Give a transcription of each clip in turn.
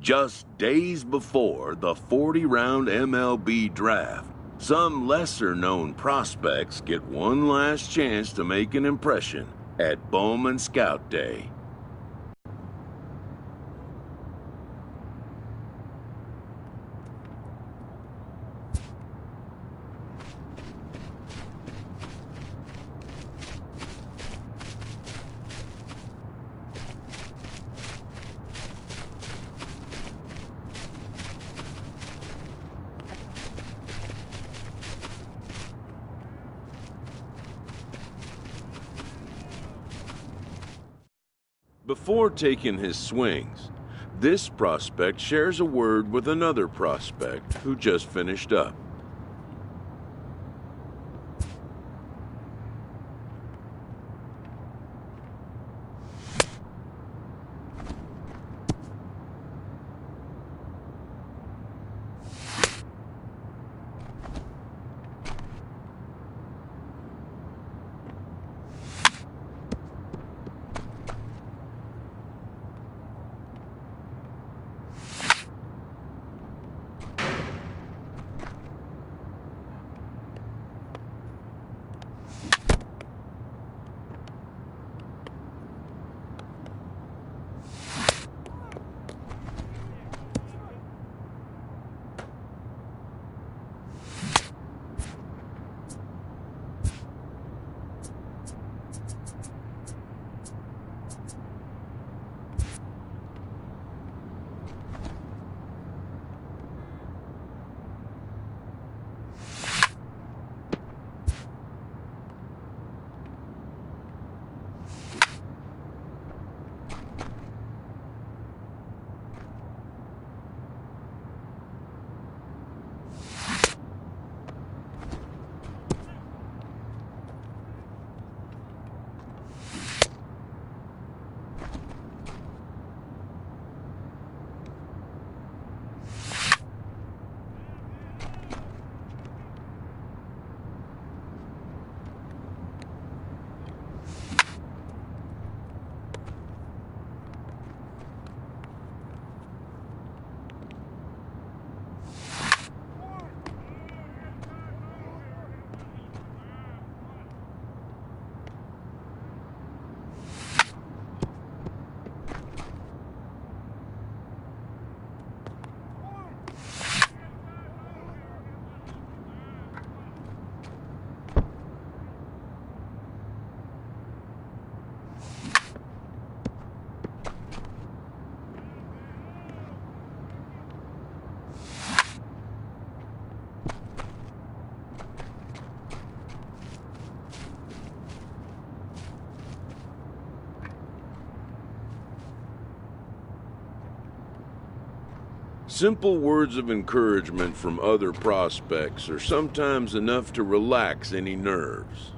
Just days before the 40-round MLB draft, some lesser-known prospects get one last chance to make an impression at Bowman Scout Day. Before taking his swings, this prospect shares a word with another prospect who just finished up. Simple words of encouragement from other prospects are sometimes enough to relax any nerves.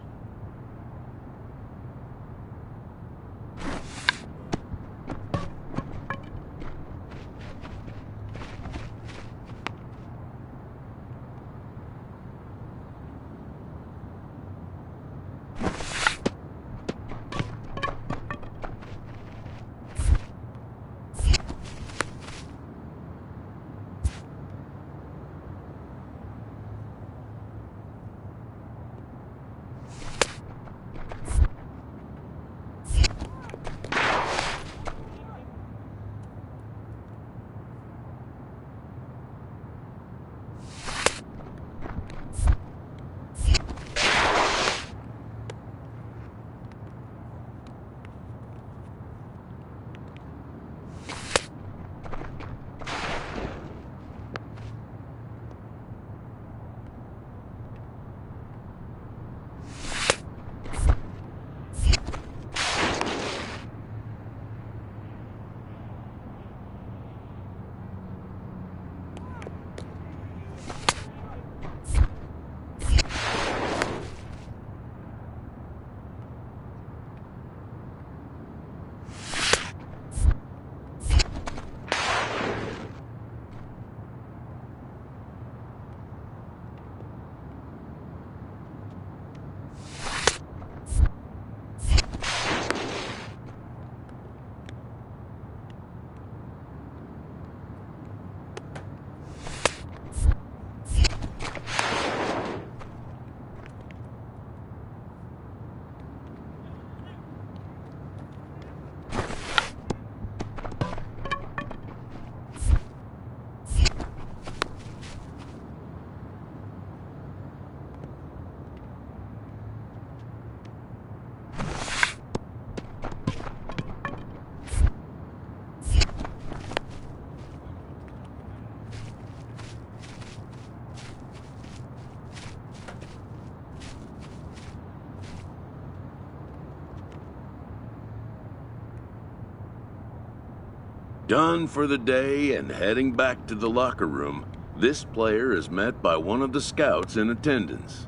Done for the day and heading back to the locker room, this player is met by one of the scouts in attendance,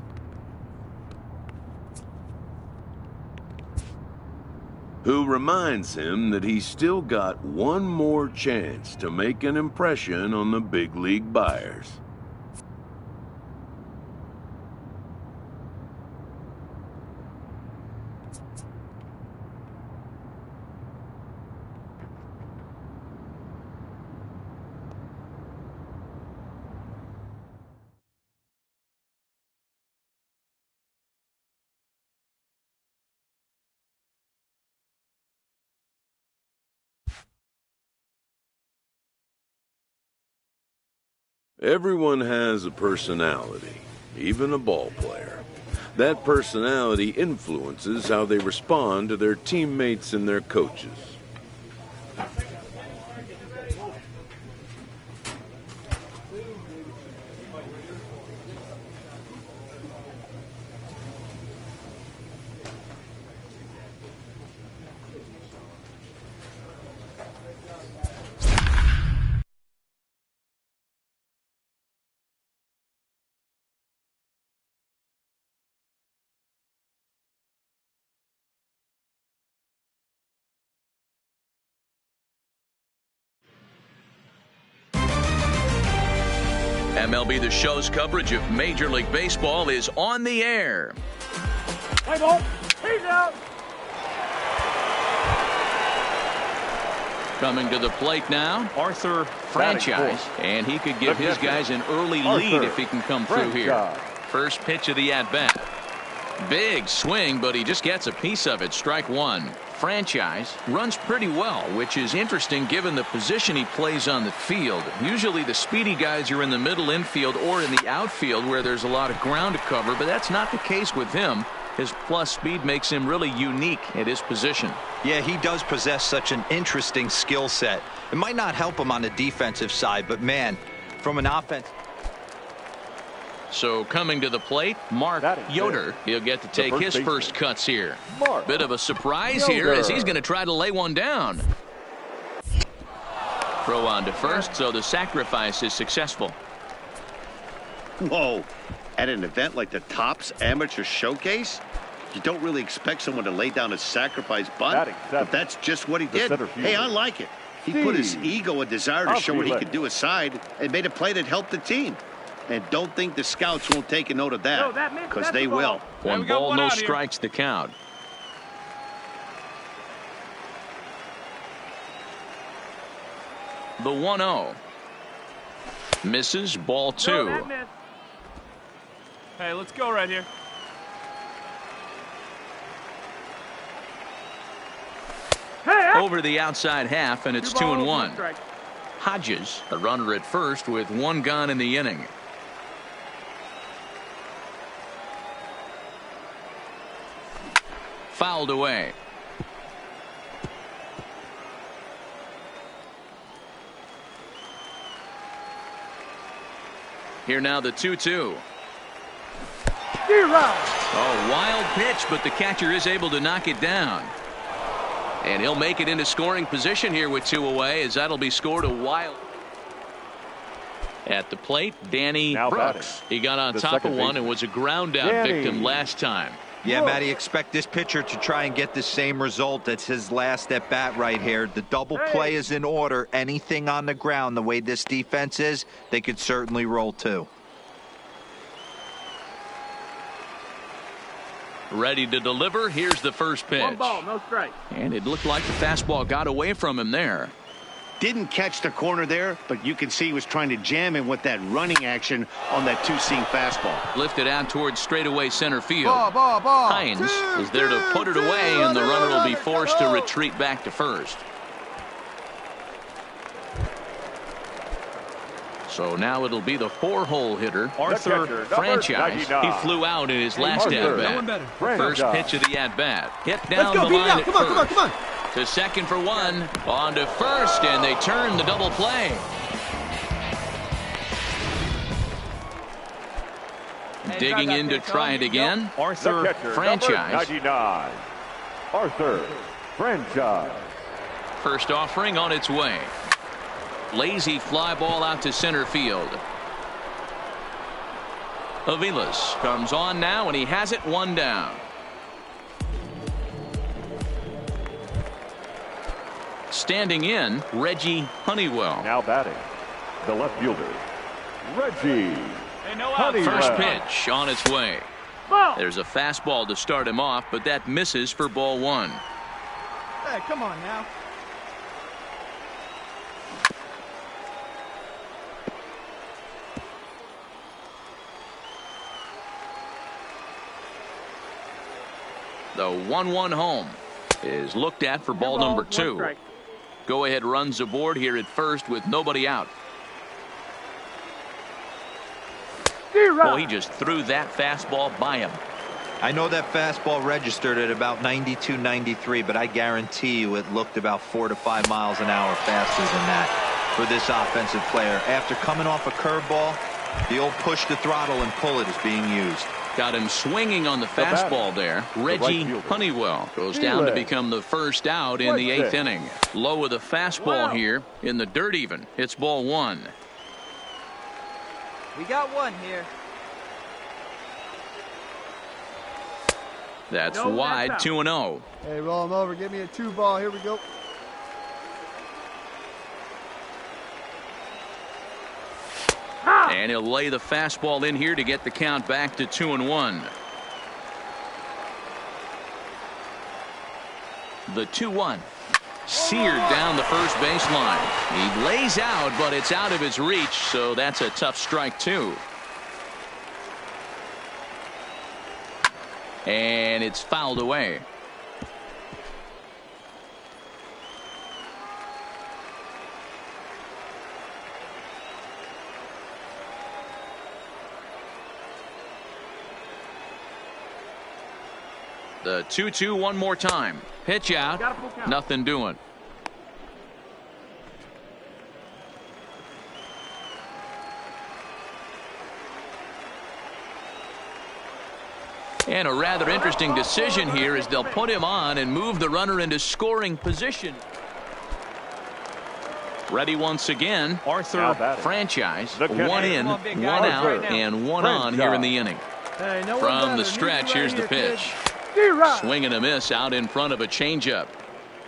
who reminds him that he's still got one more chance to make an impression on the big league buyers. Everyone has a personality, even a ball player. That personality influences how they respond to their teammates and their coaches. MLB The Show's coverage of Major League Baseball is on the air. Hey, ball. He's out. Coming to the plate now, Arthur Franchise, and he could give his guys an early lead if he can come through here. First pitch of the at-bat. Big swing, but he just gets a piece of it. Strike one. Franchise runs pretty well, which is interesting given the position he plays on the field. Usually the speedy guys are in the middle infield or in the outfield where there's a lot of ground to cover, but that's not the case with him. His plus speed makes him really unique at his position. Yeah, he does possess such an interesting skill set. It might not help him on the defensive side, but man, from an offense. So coming to the plate, Mark Yoder. He'll get to take his first cuts here. Bit of a surprise here as he's going to try to lay one down. Throw on to first, so the sacrifice is successful. Whoa. At an event like the Topps Amateur Showcase, you don't really expect someone to lay down a sacrifice bunt, but that's just what he did. Hey, I like it. He put his ego and desire to show what he could do aside and made a play that helped the team. And don't think the scouts won't take a note of that, because they will. One ball, no strikes the count. The 1-0. Misses, ball two. Hey, let's go right here. Over the outside half, and it's 2-1. Hodges, a runner at first with one gone in the inning. Fouled away. Here now the 2-2. A wild pitch, but the catcher is able to knock it down. And he'll make it into scoring position here with two away, as that'll be scored a wild. At the plate, Danny Brooks. He got on top of one and was a ground out victim last time. Yeah, Matty, expect this pitcher to try and get the same result. That's his last at bat right here. The double play is in order. Anything on the ground, the way this defense is, they could certainly roll too. Ready to deliver. Here's the first pitch. One ball, no strike. And it looked like the fastball got away from him there. Didn't catch the corner there, but you can see he was trying to jam him with that running action on that two-seam fastball. Lifted out towards straightaway center field. Hines is there to put it away, and the runner will be forced to retreat back to first. So now it'll be the four-hole hitter, Arthur Franchise. He flew out in his last at-bat. First pitch of the at-bat. Hit down the line at first. Come on. To second for one. On to first, and they turn the double play. Digging in to try it again, Arthur Franchise. Arthur Franchise. First offering on its way. Lazy fly ball out to center field. Aviles comes on now, and he has it, one down. Standing in, Reggie Honeywell. Now batting, the left fielder, Reggie Honeywell. First pitch on its way. Ball. There's a fastball to start him off, but that misses for ball one. Hey, come on now. The 1-1 home is looked at for ball number 2. Go ahead runs aboard here at first with nobody out. Well, he just threw that fastball by him. I know that fastball registered at about 92, 93, but I guarantee you it looked about 4 to 5 miles an hour faster than that for this offensive player. After coming off a curveball, the old push the throttle and pull it is being used. Got him swinging on the fastball there. Reggie Honeywell goes down to become the first out in the 8th inning. Low with a fastball here in the dirt even. It's ball 1. We got one here. That's wide, 2-0. Hey, roll him over. Give me a 2-ball. Here we go. And he'll lay the fastball in here to get the count back to 2-1. The 2-1. Seared down the first baseline. He lays out, but it's out of his reach, so that's a tough strike, too. And it's fouled away. The 2-2 one more time. Pitch out. Nothing doing. And a rather interesting decision here as they'll put him on and move the runner into scoring position. Ready once again. Arthur Franchise. One in, one out, and one on here in the inning. From the stretch, here's the pitch. Swing and a miss out in front of a changeup.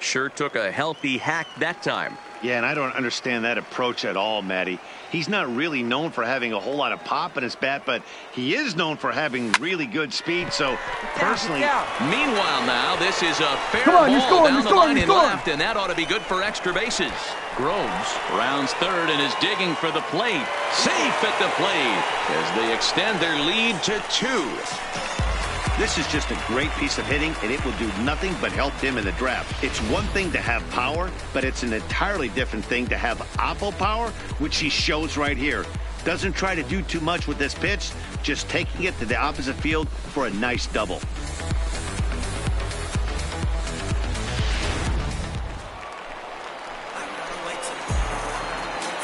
Sure took a healthy hack that time. Yeah, and I don't understand that approach at all, Matty. He's not really known for having a whole lot of pop in his bat, but he is known for having really good speed. So, personally... Meanwhile now, this is a fair ball down the line and left, and that ought to be good for extra bases. Groves rounds third and is digging for the plate. Safe at the plate as they extend their lead to 2. This is just a great piece of hitting, and it will do nothing but help him in the draft. It's one thing to have power, but it's an entirely different thing to have oppo power, which he shows right here. Doesn't try to do too much with this pitch, just taking it to the opposite field for a nice double.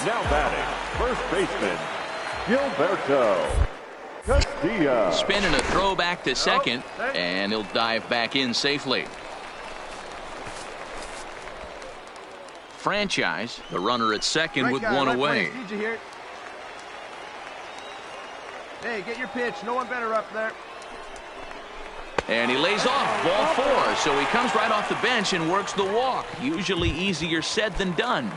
Now batting, first baseman, Gilberto Castillo. Spinning a throw back to second, and he'll dive back in safely. Franchise, the runner at second with one away. Hey, get your pitch. No one better up there. And he lays off ball 4, so he comes right off the bench and works the walk. Usually easier said than done.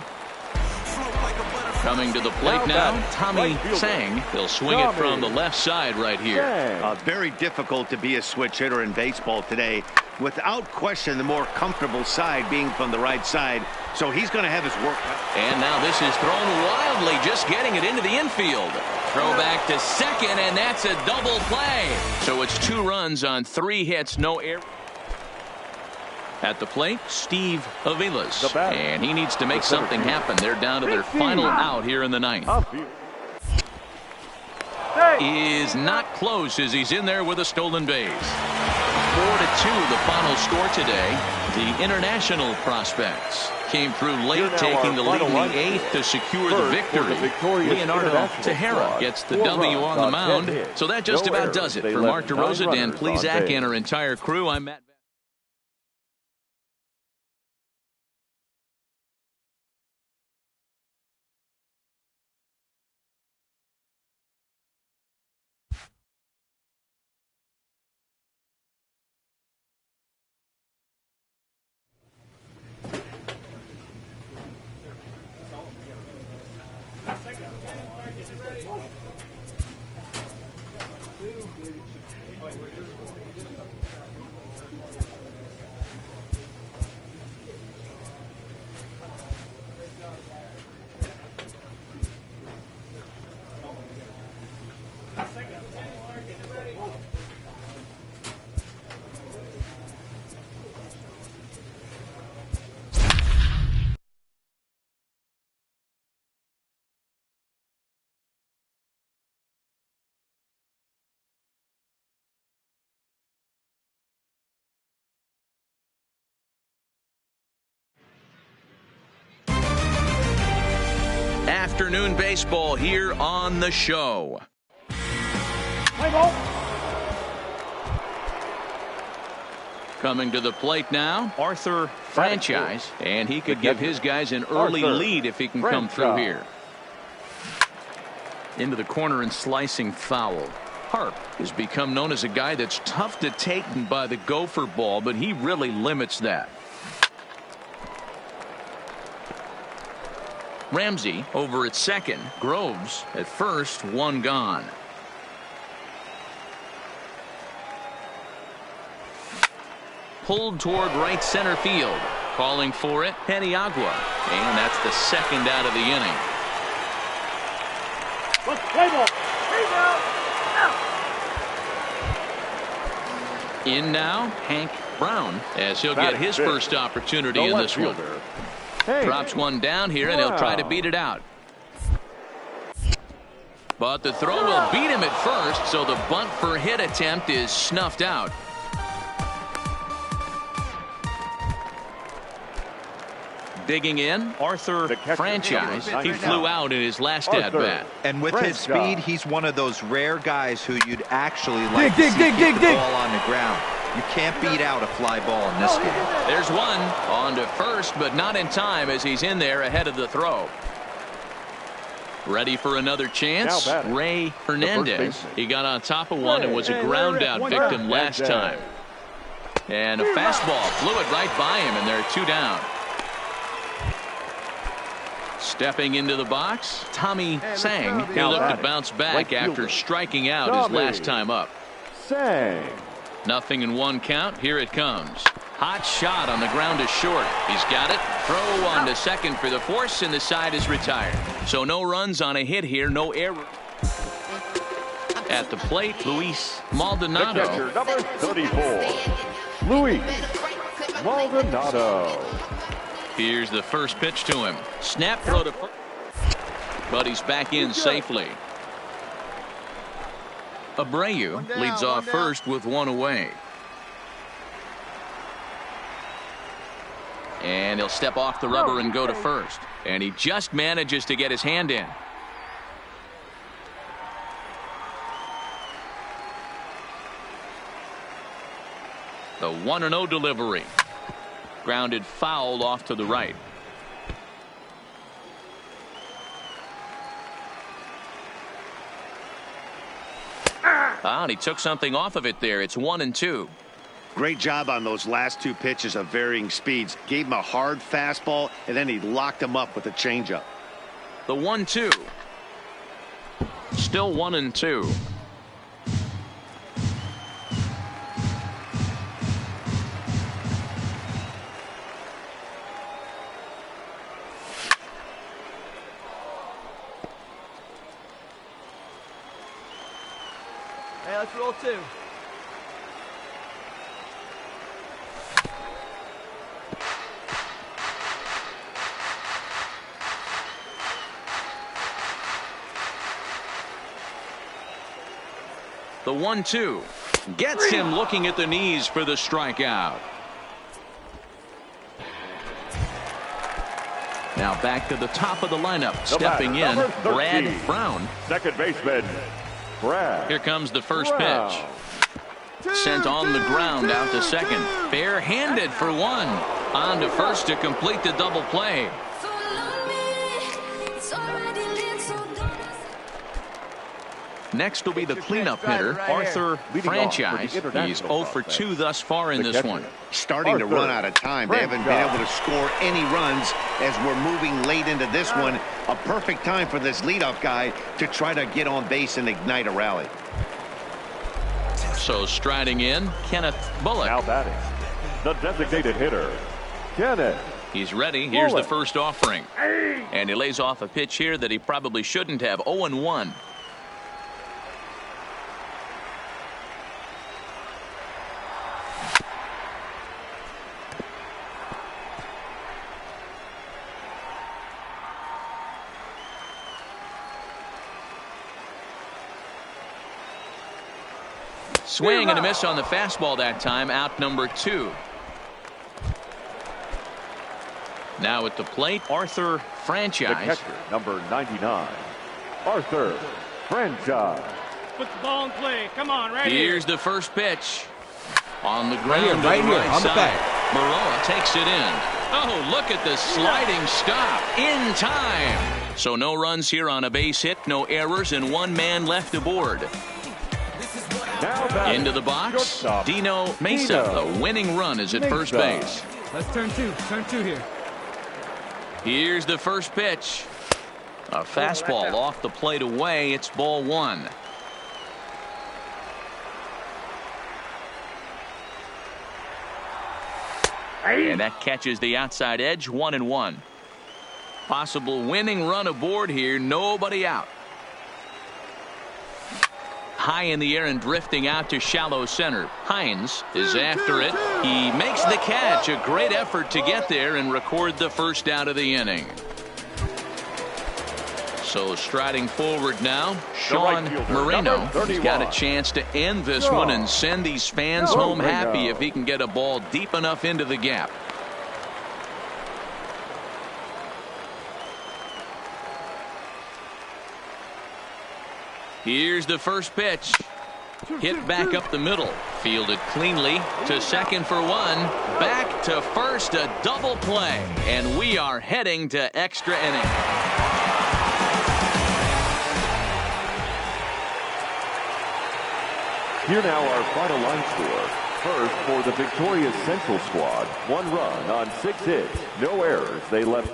Coming to the plate now, Tommy Sang. He'll swing it from the left side right here. Very difficult to be a switch hitter in baseball today. Without question, the more comfortable side being from the right side. So he's going to have his work. And now this is thrown wildly, just getting it into the infield. Throw back to second, and that's a double play. So it's 2 runs on 3 hits, no error. At the plate, Steve Aviles, and he needs to make something happen. They're down to their final out here in the 9th. Is not close as he's in there with a stolen base. 4-2 the final score today. The international prospects came through late, taking the lead in the 8th to secure the victory. Leonardo Tejera gets the W on the mound. So that just about does it. For Mark DeRosa, Dan Plesac, and our entire crew, I'm Matt. Afternoon baseball here on the show. Play ball. Coming to the plate now, Arthur Franchise, and he could give his guys an early lead if he can come through here. Into the corner and slicing foul. Harp has become known as a guy that's tough to take by the gopher ball, but he really limits that. Ramsey over at second. Groves at first, one gone. Pulled toward right center field. Calling for it, Peniagua. And that's the second out of the inning. Play ball. He's out. In now, Hank Brown, as he'll get his first opportunity in this one. Drops one down here, and he'll try to beat it out. But the throw will beat him at first, so the bunt for hit attempt is snuffed out. Digging in, Arthur Franchise. He flew out in his last at-bat. And with his speed, he's one of those rare guys who you'd actually like to see keep the ball on the ground. You can't beat out a fly ball in this game. There's one on to first, but not in time as he's in there ahead of the throw. Ready for another chance? Ray Hernandez. He got on top of one and was a ground out victim last time. And a fastball flew it right by him, and there are two down. Stepping into the box, Tommy Sang. He looked to bounce back after striking out his last time up. Nothing in one count. Here it comes. Hot shot on the ground is short. He's got it. Throw on to second for the force, and the side is retired. So no runs on a hit here. No error. At the plate, Luis Maldonado. The catcher, number 34, Luis Maldonado. Here's the first pitch to him. Snap throw to first. But he's back in safely. Abreu leads off first with one away. And he'll step off the rubber and go to first. And he just manages to get his hand in. The 1-0 delivery. Grounded foul off to the right. And he took something off of it there. It's 1-2. Great job on those last two pitches of varying speeds. Gave him a hard fastball, and then he locked him up with a changeup. The 1-2. Still 1-2. Hey, let's roll two. The 1-2 gets him looking at the knees for the strikeout. Now back to the top of the lineup. Stepping in, Brad Brown. Second baseman, Brad. Here comes the first pitch. Sent on the ground out to second. Bare-handed for one. On to first to complete the double play. Next will be the cleanup hitter, Arthur Franchise. He's 0 for 2 thus far in this one. Starting to run out of time. They haven't been able to score any runs as we're moving late into this one. A perfect time for this leadoff guy to try to get on base and ignite a rally. So striding in, Kenneth Bullock. Now batting, the designated hitter, Kenneth. He's ready. Here's the first offering. And he lays off a pitch here that he probably shouldn't have. 0-1. Swing and a miss on the fastball that time. Out number 2. Now at the plate, Arthur Franchise. The catcher, number 99, Arthur Franchise. Put the ball in play. Come on, right here. Here's the first pitch. On the ground right here, on the back. Baroa takes it in. Oh, look at the sliding stop in time. So no runs here on a base hit, no errors, and 1 man left aboard. Now into the box, Dino Mesa. The winning run is at first base. Let's turn 2. Turn 2 here. Here's the first pitch. A fastball off the plate away. It's ball 1. And that catches the outside edge. 1-1. Possible winning run aboard here. Nobody out. High in the air and drifting out to shallow center. Hines is after it. He makes the catch. A great effort to get there and record the first out of the inning. So striding forward now, Sean Moreno. He's got a chance to end this one and send these fans home happy if he can get a ball deep enough into the gap. Here's the first pitch. Hit back up the middle. Fielded cleanly to second for 1. Back to first, a double play. And we are heading to extra inning. Here now our final line score. First for the victorious Central squad. 1 run on 6 hits. No errors. They left.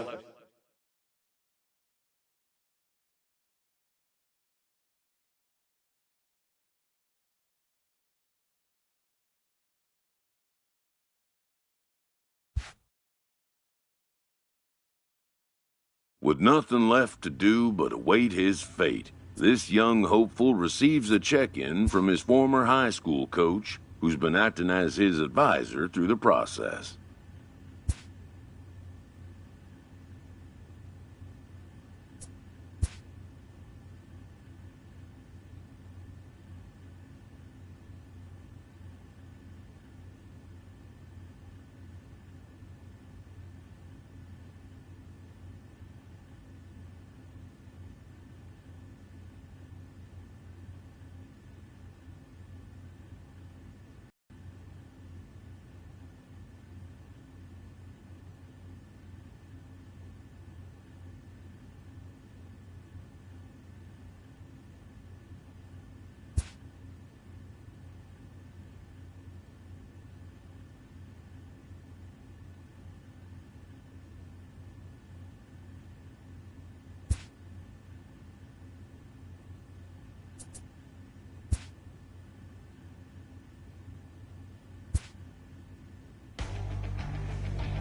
With nothing left to do but await his fate, this young hopeful receives a check-in from his former high school coach, who's been acting as his advisor through the process.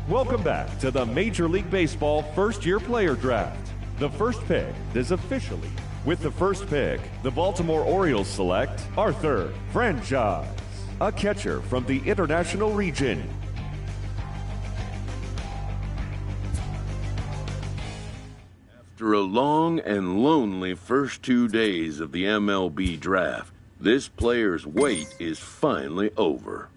Welcome back to the Major League Baseball first-year player draft. The first pick is officially. With the first pick, the Baltimore Orioles select Arthur Franchise, a catcher from the International region. After a long and lonely first 2 days of the MLB draft, this player's wait is finally over.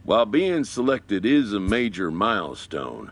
While being selected is a major milestone,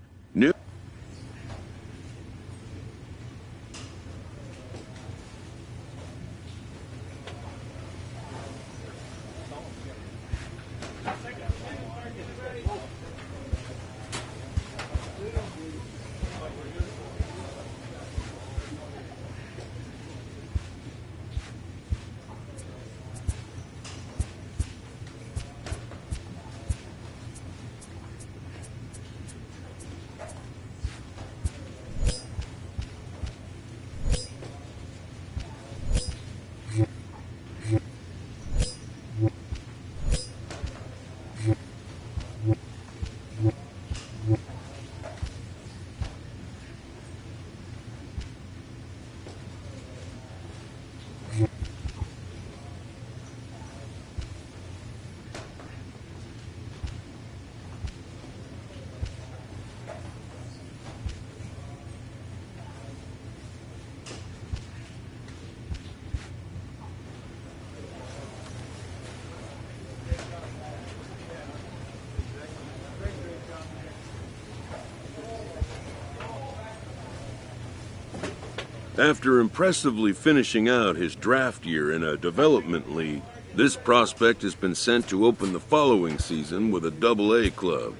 After impressively finishing out his draft year in a development league, this prospect has been sent to open the following season with a Double-A club.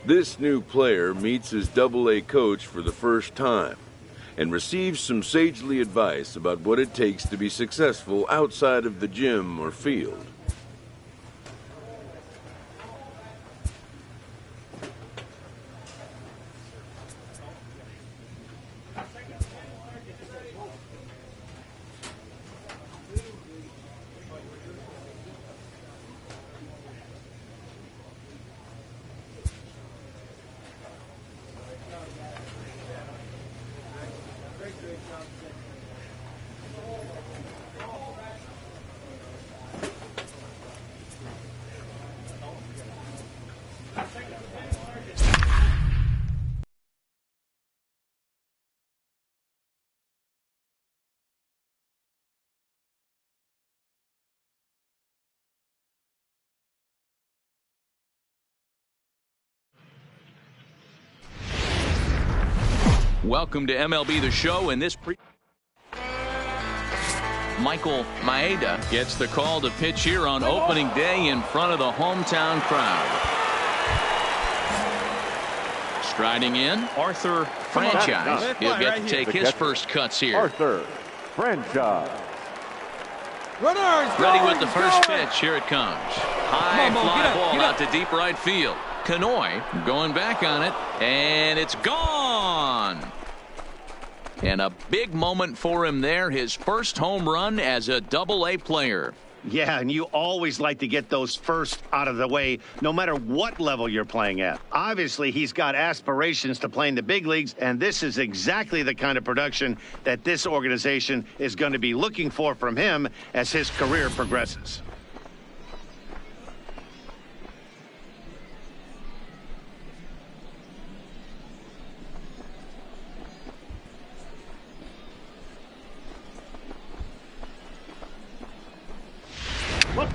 This new player meets his Double-A coach for the first time and receives some sagely advice about what it takes to be successful outside of the gym or field. Welcome to MLB The Show. And this Michael Maeda gets the call to pitch here on opening day in front of the hometown crowd. Striding in, Arthur Franchise. He'll get to take his first cuts here. Arthur Franchise. Ready with the first pitch. Here it comes. High fly ball out to deep right field. Canoy going back on it, and it's gone. And a big moment for him there, his first home run as a Double-A player. Yeah, and you always like to get those first out of the way, no matter what level you're playing at. Obviously, he's got aspirations to play in the big leagues, and this is exactly the kind of production that this organization is going to be looking for from him as his career progresses.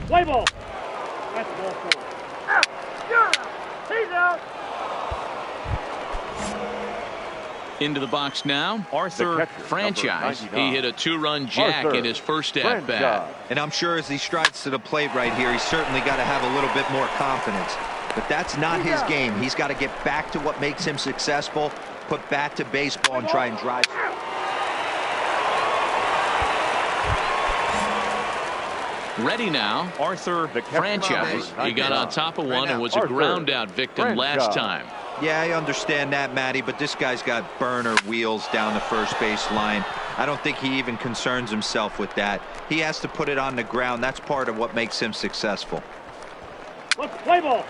Play ball. That's ball 4. Out. You're out. He's out. Into the box now, Arthur Franchise. He hit a 2-run jack in his first at-bat. And I'm sure as he strides to the plate right here, he's certainly got to have a little bit more confidence. But that's not his game. He's got to get back to what makes him successful, put bat to baseball, and try and drive. Ready now, Arthur Franchise. He got on top of one and was a ground out victim last time. Yeah, I understand that, Matty, but this guy's got burner wheels down the first base line. I don't think he even concerns himself with that. He has to put it on the ground. That's part of what makes him successful. Let's play ball.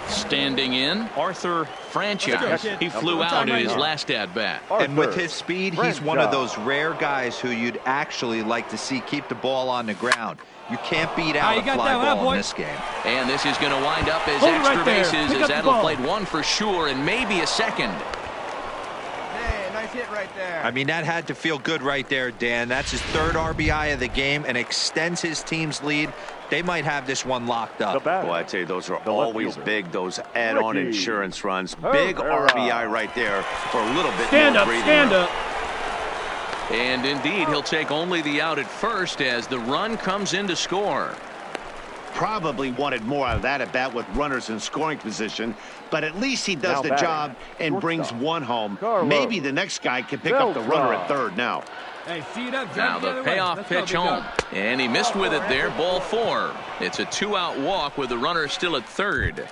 Standing in, Arthur Franchise. He flew out in his last at-bat. And with his speed, he's one of those rare guys who you'd actually like to see keep the ball on the ground. You can't beat out a fly ball in this game. And this is going to wind up as extra bases, as that'll play one for sure and maybe a second. Hey, nice hit right there. I mean, that had to feel good right there, Dan. That's his 3rd RBI of the game and extends his team's lead. They might have this one locked up. Well, I tell you, those are always big, those add-on insurance runs. Big RBI right there for a little bit more breathing room. Stand up. And indeed, he'll take only the out at first as the run comes in to score. Probably wanted more out of that at bat with runners in scoring position, but at least he does the job and brings one home. Maybe the next guy can pick up the runner at third now. Hey, see it up, now the payoff pitch home. And he missed with it there, ball 4. It's a 2-out walk with the runner still at third.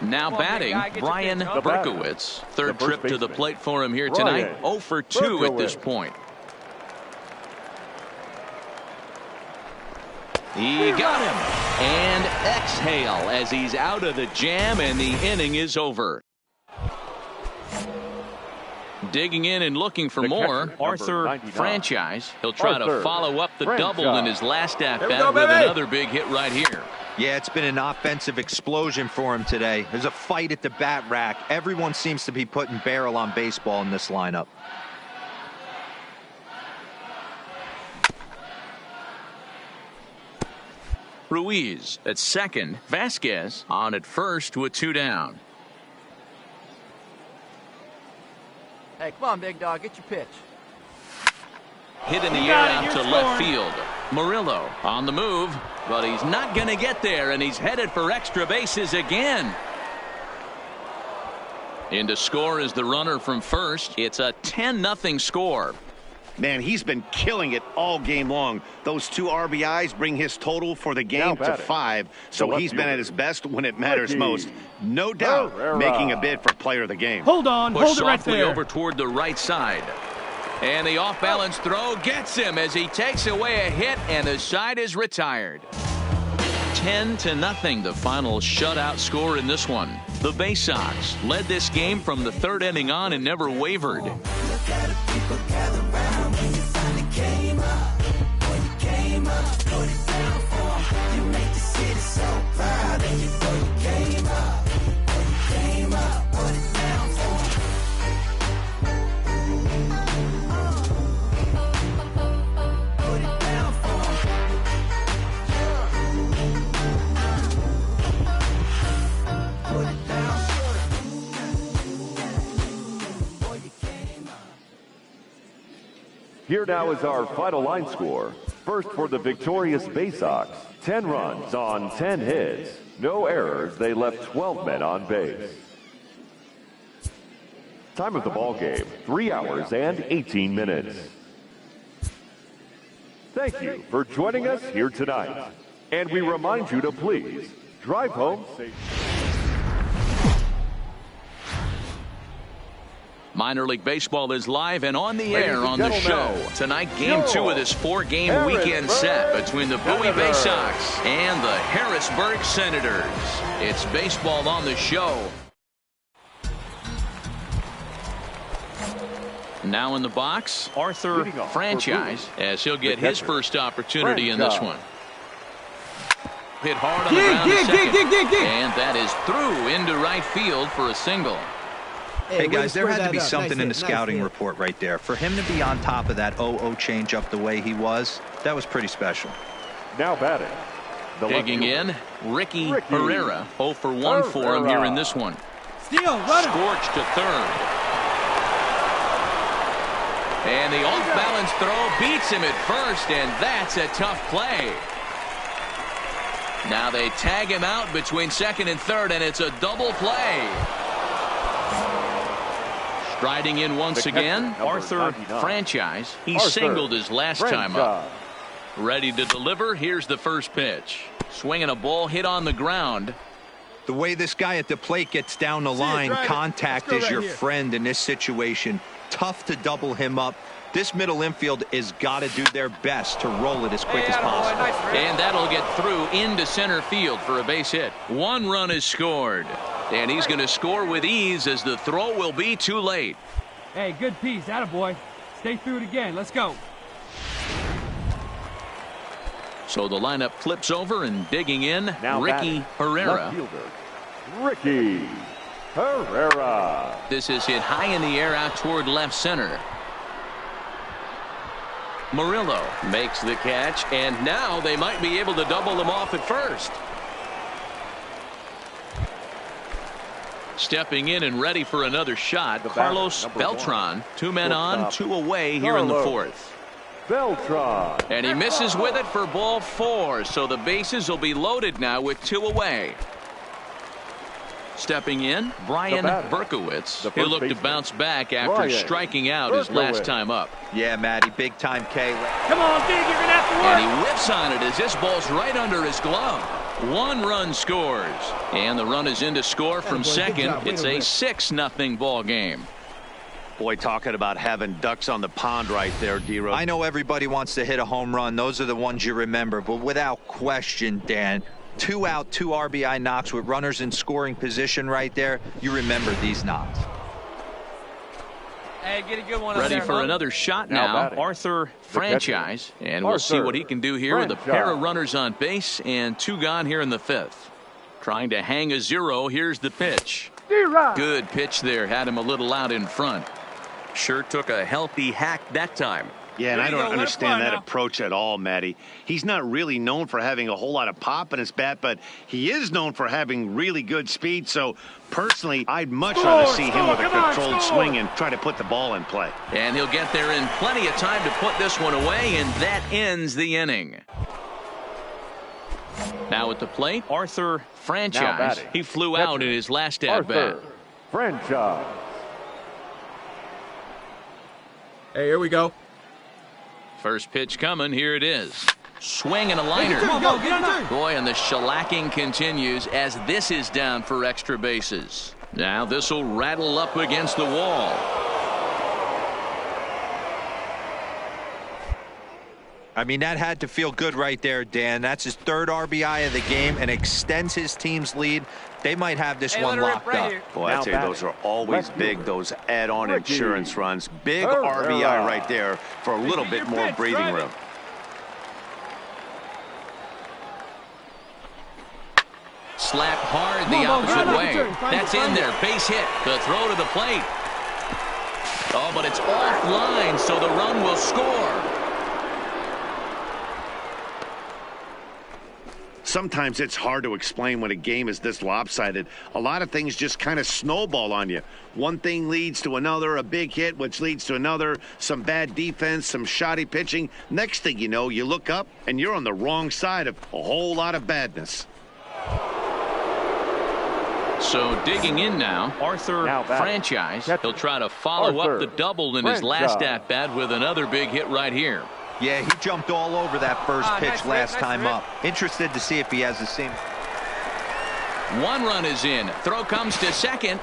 Now batting, Brian Berkowitz. Third trip to the plate for him here tonight. 0 for 2 at this point. He got him. And exhale as he's out of the jam and the inning is over. Digging in and looking for more, Arthur Franchise. He'll try to follow up the double in his last at-bat with another big hit right here. Yeah, it's been an offensive explosion for him today. There's a fight at the bat rack. Everyone seems to be putting barrel on baseball in this lineup. Ruiz at second. Vasquez on at first with 2 down. Hey, come on, big dog. Get your pitch. Hit in the air out to left field. Murillo on the move, but he's not going to get there, and he's headed for extra bases again. In to score is the runner from first. It's a 10-0 score. Man, he's been killing it all game long. Those 2 RBIs bring his total for the game to 5, so he's been at his best when it matters most. No doubt making a bid for player of the game. Hold on, hold it right there. Over toward the right side. And the off-balance throw gets him as he takes away a hit, and the side is retired. 10-0, the final shutout score in this one. The Bay Sox led this game from the 3rd inning on and never wavered. Here now is our final line score. First for the victorious Bay Sox, 10 runs on 10 hits. No errors, they left 12 men on base. Time of the ball game, 3 hours and 18 minutes. Thank you for joining us here tonight. And we remind you to please drive home safely. Minor League Baseball is live and on the air on the show. Tonight, Game 2 of this 4-game weekend set between the Bowie Bay Sox and the Harrisburg Senators. It's baseball on the show. Now in the box, Arthur Franchise, as he'll get his first opportunity in this one. Hit hard on the ground to second. And that is through into right field for a single. Hey, guys, there had to be something in the scouting report right there. For him to be on top of that 0-0 changeup the way he was, that was pretty special. Now batting. Digging in, Ricky Herrera. 0 for 1 for him here in this one. Steal, run it. Scorched to third. And the off-balance throw beats him at first, and that's a tough play. Now they tag him out between second and third, and it's a double play. Striding in once again, Arthur Franchise. He singled his last time up. Ready to deliver. Here's the first pitch. Swinging a ball hit on the ground. The way this guy at the plate gets down the line, contact is your friend in this situation. Tough to double him up. This middle infield has got to do their best to roll it as quick as possible. And that'll get through into center field for a base hit. 1 run is scored. And he's going to score with ease as the throw will be too late. Hey, good piece. Attaboy. Stay through it again. Let's go. So the lineup flips over and digging in, now Ricky Herrera. Ricky Herrera. This is hit high in the air out toward left center. Murillo makes the catch, and now they might be able to double him off at first. Stepping in and ready for another shot, Carlos Beltran. 2 men on, 2 away here in the 4th. Beltran. And he misses with it for ball 4, so the bases will be loaded now with 2 away. Stepping in, Brian Berkowitz. He'll look to bounce back after striking out his last time up. Yeah, Matty, big time K. Come on, Big, you're going to have to work. And he whips on it as this ball's right under his glove. 1 run scores. And the run is in to score from second. It's a 6-0 ball game. Boy, talking about having ducks on the pond right there, D-Rose. I know everybody wants to hit a home run. Those are the ones you remember. But without question, Dan, 2 out, 2 RBI knocks with runners in scoring position right there. You remember these knocks. Hey, get a good one. Ready for another shot now. Arthur Franchise. And we'll see what he can do here with a pair of runners on base and 2 gone here in the 5th. Trying to hang a 0. Here's the pitch. Good pitch there. Had him a little out in front. Sure took a healthy hack that time. Yeah, and I don't understand that approach at all, Matty. He's not really known for having a whole lot of pop in his bat, but he is known for having really good speed. So, personally, I'd much rather see him with a controlled swing and try to put the ball in play. And he'll get there in plenty of time to put this one away, and that ends the inning. Now at the plate, Arthur Franchise. He flew out in his last at-bat. Franchise. Hey, here we go. First pitch coming. Here it is. Swing and a liner. Boy, and the shellacking continues as this is down for extra bases. Now this will rattle up against the wall. I mean, that had to feel good right there, Dan. That's his third RBI of the game and extends his team's lead. They might have this one locked up. Boy, I tell you, those are always big, those add-on insurance runs. Big RBI right there for a little bit more breathing room. Slapped hard the opposite way. That's in there. Base hit. The throw to the plate. Oh, but it's offline, so the run will score. Sometimes it's hard to explain when a game is this lopsided. A lot of things just kind of snowball on you. One thing leads to another, a big hit, which leads to another, some bad defense, some shoddy pitching. Next thing you know, you look up and you're on the wrong side of a whole lot of badness. So digging in now, Arthur Franchise. He'll try to follow up the double in his last at-bat with another big hit right here. Yeah, he jumped all over that first pitch last time up. Interested to see if he has the same. One run is in. Throw comes to second.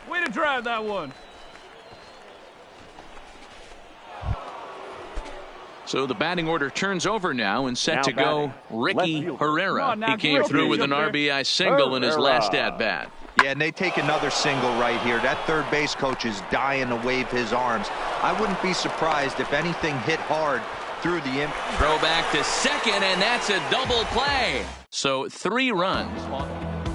Way to drive that one. So the batting order turns over now and set to go Ricky Herrera. He came through with an RBI single in his last at-bat. Yeah, and they take another single right here. That third base coach is dying to wave his arms. I wouldn't be surprised if anything hit hard through the infield. Throw back to second, and that's a double play. So 3 runs.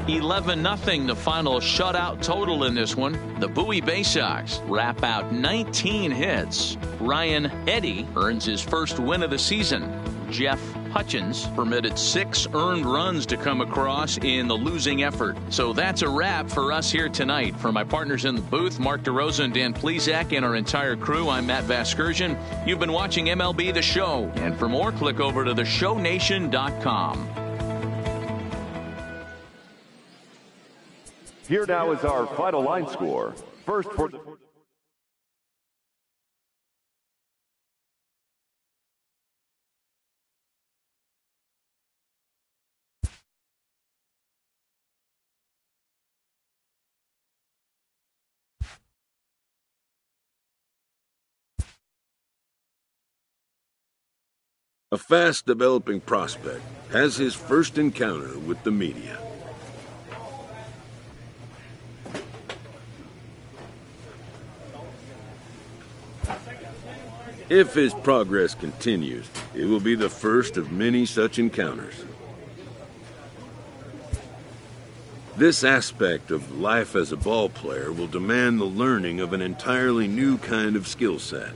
11-0 the final shutout total in this one. The Bowie Bay Sox wrap out 19 hits. Ryan Eddy earns his first win of the season. Jeff Hutchins permitted 6 earned runs to come across in the losing effort. So that's a wrap for us here tonight. For my partners in the booth, Mark DeRosa and Dan Plesac, and our entire crew, I'm Matt Vasgersian. You've been watching MLB The Show. And for more, click over to theshownation.com. Here now is our final line score. First for the... A fast-developing prospect has his first encounter with the media. If his progress continues, it will be the first of many such encounters. This aspect of life as a ball player will demand the learning of an entirely new kind of skill set.